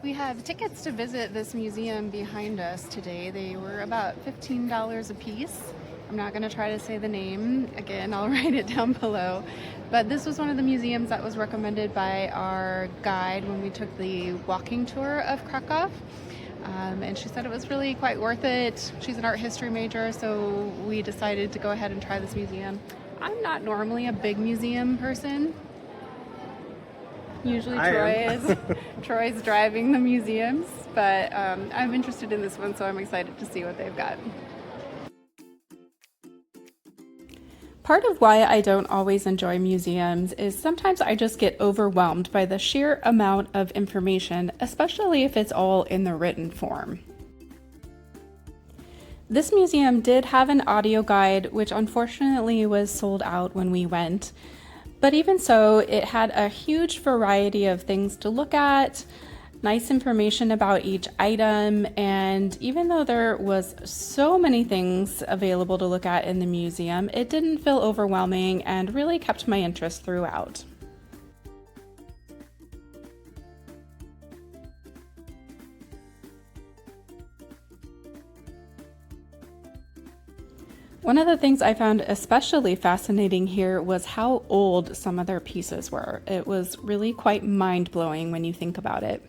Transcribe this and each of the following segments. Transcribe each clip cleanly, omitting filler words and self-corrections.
We have tickets to visit this museum behind us today. They were about $15 a piece. I'm not going to try to say the name. Again, I'll write it down below. But this was one of the museums that was recommended by our guide when we took the walking tour of Krakow. And she said it was really quite worth it. She's an art history major, so we decided to go ahead and try this museum. I'm not normally a big museum person. Usually Troy's driving the museums, but I'm interested in this one, so I'm excited to see what they've got. Part of why I don't always enjoy museums is sometimes I just get overwhelmed by the sheer amount of information, especially if it's all in the written form. This museum did have an audio guide, which unfortunately was sold out when we went. But even so, it had a huge variety of things to look at, nice information about each item, and even though there was so many things available to look at in the museum, it didn't feel overwhelming and really kept my interest throughout. One of the things I found especially fascinating here was how old some of their pieces were. It was really quite mind-blowing when you think about it.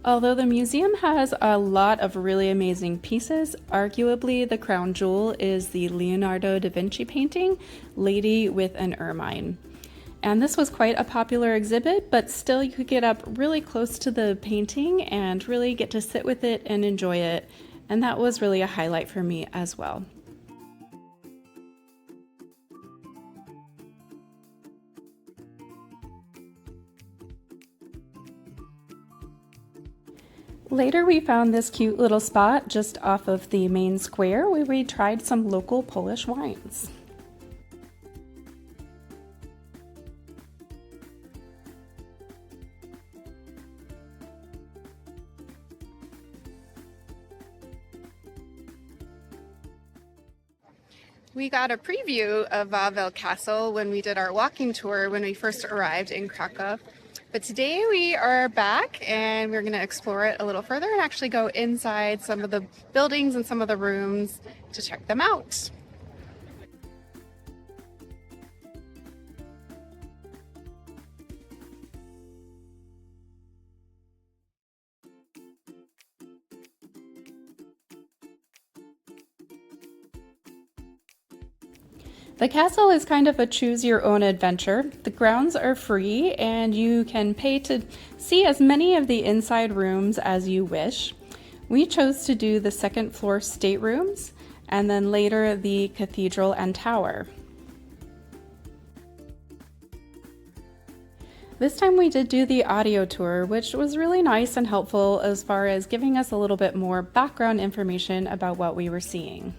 Although the museum has a lot of really amazing pieces, arguably the crown jewel is the Leonardo da Vinci painting, Lady with an Ermine. And this was quite a popular exhibit, but still you could get up really close to the painting and really get to sit with it and enjoy it. And that was really a highlight for me as well. Later we found this cute little spot just off of the main square where we tried some local Polish wines. We got a preview of Wawel Castle when we did our walking tour when we first arrived in Krakow. But today we are back and we're going to explore it a little further and actually go inside some of the buildings and some of the rooms to check them out. The castle is kind of a choose-your-own-adventure. The grounds are free and you can pay to see as many of the inside rooms as you wish. We chose to do the second floor staterooms and then later the cathedral and tower. This time we did do the audio tour, which was really nice and helpful as far as giving us a little bit more background information about what we were seeing.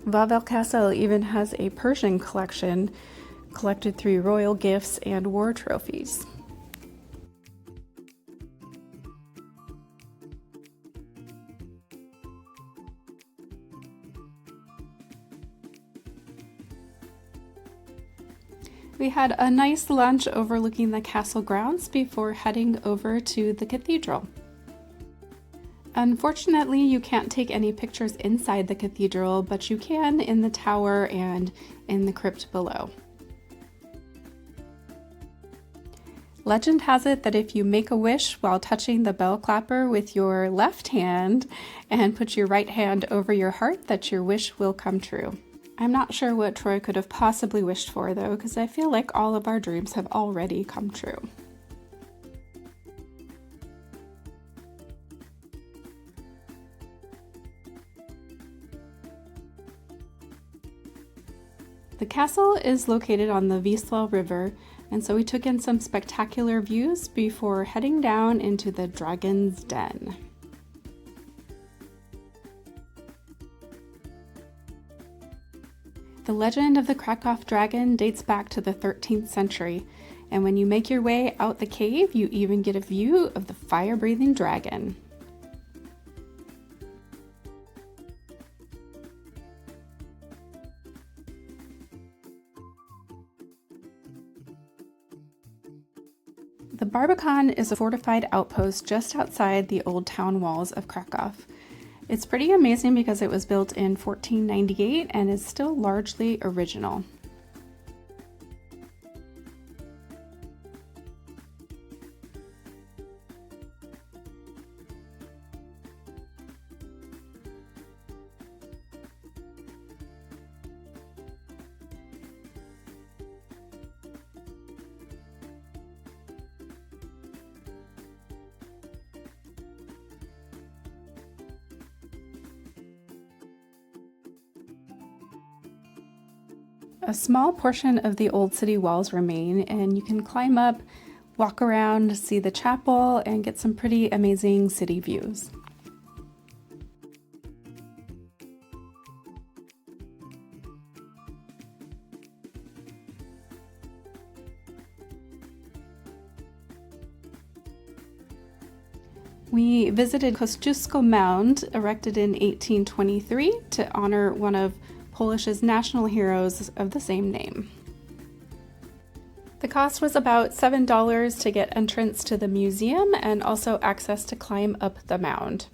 Wawel Castle even has a Persian collection collected through royal gifts and war trophies. We had a nice lunch overlooking the castle grounds before heading over to the cathedral. Unfortunately, you can't take any pictures inside the cathedral, but you can in the tower and in the crypt below. Legend has it that if you make a wish while touching the bell clapper with your left hand and put your right hand over your heart, that your wish will come true. I'm not sure what Troy could have possibly wished for though, because I feel like all of our dreams have already come true. The castle is located on the Wisła River, and so we took in some spectacular views before heading down into the Dragon's Den. The legend of the Kraków dragon dates back to the 13th century, and when you make your way out the cave, you even get a view of the fire-breathing dragon. The Barbican is a fortified outpost just outside the old town walls of Kraków. It's pretty amazing because it was built in 1498 and is still largely original. A small portion of the old city walls remain, and you can climb up, walk around, see the chapel, and get some pretty amazing city views. We visited Kościuszko Mound, erected in 1823 to honor one of Polish's national heroes of the same name. The cost was about $7 to get entrance to the museum and also access to climb up the mound.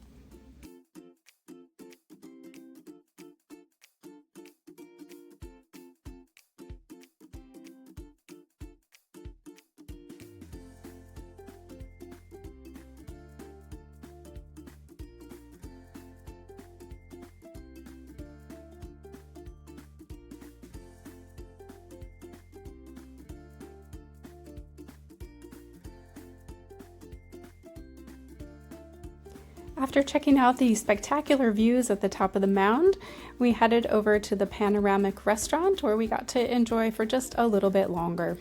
After checking out the spectacular views at the top of the mound, we headed over to the panoramic restaurant where we got to enjoy for just a little bit longer.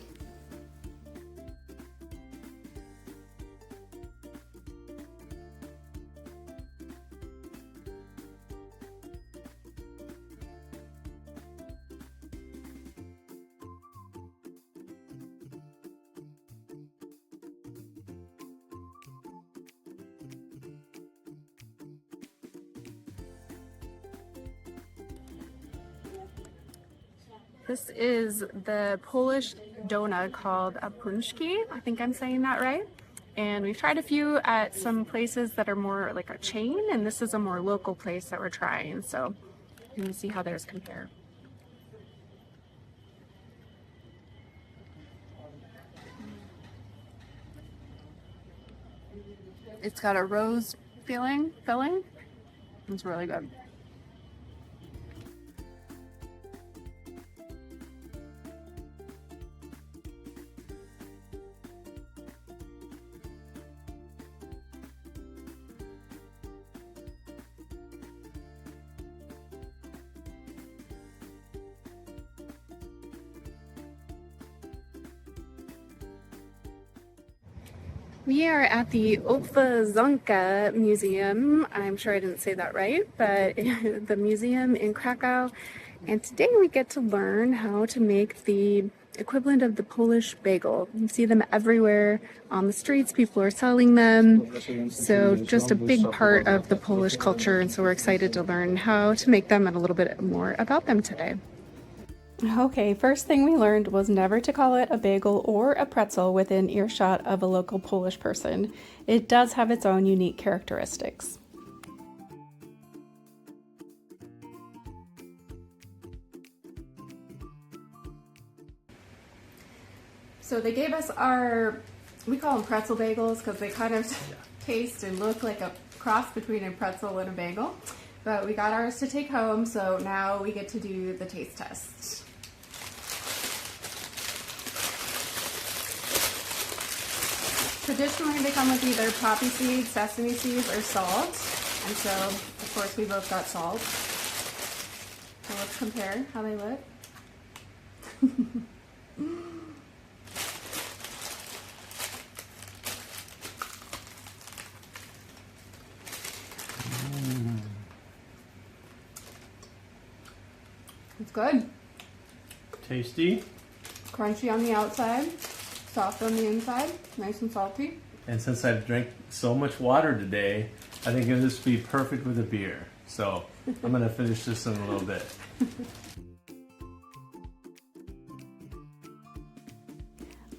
This is the Polish donut called a punchki. I think I'm saying that right. And we've tried a few at some places that are more like a chain, and this is a more local place that we're trying. So you can see how theirs compare. It's got a rose filling. It's really good. We are at the Opwazonka Museum. I'm sure I didn't say that right, but the museum in Krakow. And today we get to learn how to make the equivalent of the Polish bagel. You see them everywhere on the streets, people are selling them. So just a big part of the Polish culture, and so we're excited to learn how to make them and a little bit more about them today. Okay, first thing we learned was never to call it a bagel or a pretzel within earshot of a local Polish person. It does have its own unique characteristics. So they gave us we call them pretzel bagels because they kind of taste and look like a cross between a pretzel and a bagel. But we got ours to take home, so now we get to do the taste test. Traditionally, they come with either poppy seeds, sesame seeds, or salt. And so, of course, we both got salt. So let's compare how they look. It's good. Tasty. Crunchy on the outside, soft on the inside, nice and salty. And since I've drank so much water today, I think it'll just be perfect with a beer. So I'm going to finish this in a little bit.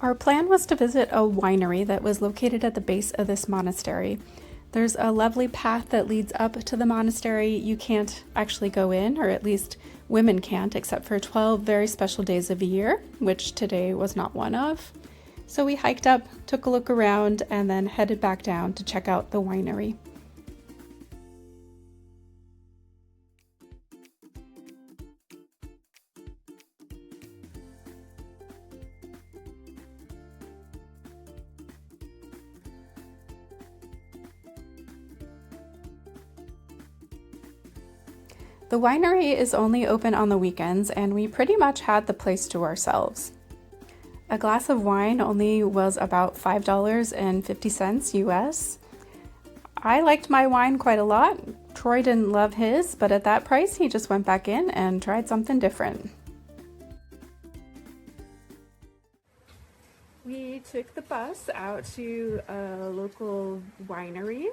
Our plan was to visit a winery that was located at the base of this monastery. There's a lovely path that leads up to the monastery. You can't actually go in, or at least women can't, except for 12 very special days of the year, which today was not one of. So we hiked up, took a look around, and then headed back down to check out the winery. The winery is only open on the weekends, and we pretty much had the place to ourselves. A glass of wine only was about $5.50 US. I liked my wine quite a lot. Troy didn't love his, but at that price he just went back in and tried something different. We took the bus out to a local winery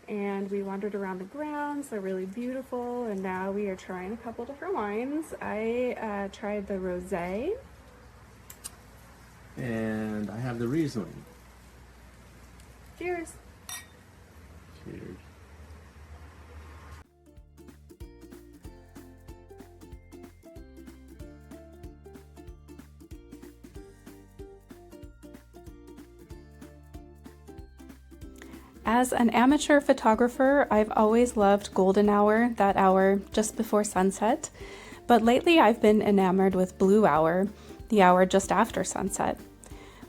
and we wandered around the grounds. They're really beautiful, and now we are trying a couple different wines. I tried the rosé. And I have the Riesling. Cheers. Cheers. As an amateur photographer, I've always loved golden hour, that hour just before sunset. But lately I've been enamored with blue hour, the hour just after sunset.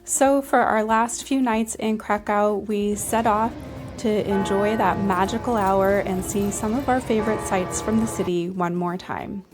So for our last few nights in Krakow, we set off to enjoy that magical hour and see some of our favorite sights from the city one more time.